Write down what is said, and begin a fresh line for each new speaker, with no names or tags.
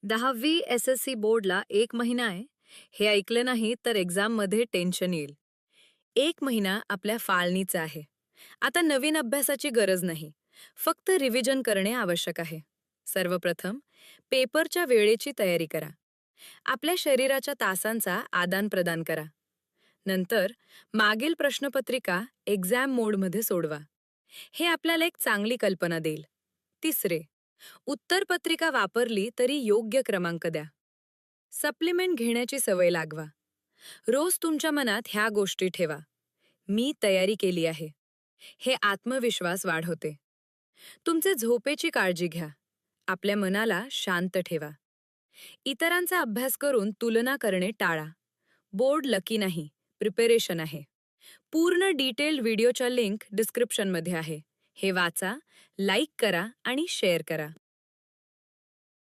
10वी SSC बोर्डला 1 महिना आहे. हे ऐकलं नाही तर एक्झाममध्ये टेन्शन येईल. 1 महिना आपल्या फाळणीचा आहे. आता नवीन अभ्यासाची गरज नाही. फक्त रिव्हिजन करणे आवश्यक आहे. सर्वप्रथम पेपरच्या वेळेची तयारी करा. आपल्या शरीराच्या तासांचा आदान प्रदान करा. नंतर मागील प्रश्नपत्रिका एक्झाम मोडमध्ये सोडवा. हे आपल्याला एक चांगली कल्पना देईल. तिसरे, उत्तरपत्रिका वापरली तरी योग्य क्रमांक द्या. सप्लिमेंट घेण्याची सवय लागवा. रोज तुमच्या मनात ह्या गोष्टी ठेवा. मी तयारी केली आहे. हे आत्मविश्वास वाढवते. तुमचे झोपेची काळजी घ्या. आपल्या मनाला शांत ठेवा. इतरांचा अभ्यास करून तुलना करणे टाळा. बोर्ड लकी नाही, प्रिपरेशन आहे. पूर्ण डिटेल्ड व्हिडिओच्या लिंक डिस्क्रिप्शनमध्ये आहे. हे वाचा, लाईक करा आणि शेअर करा.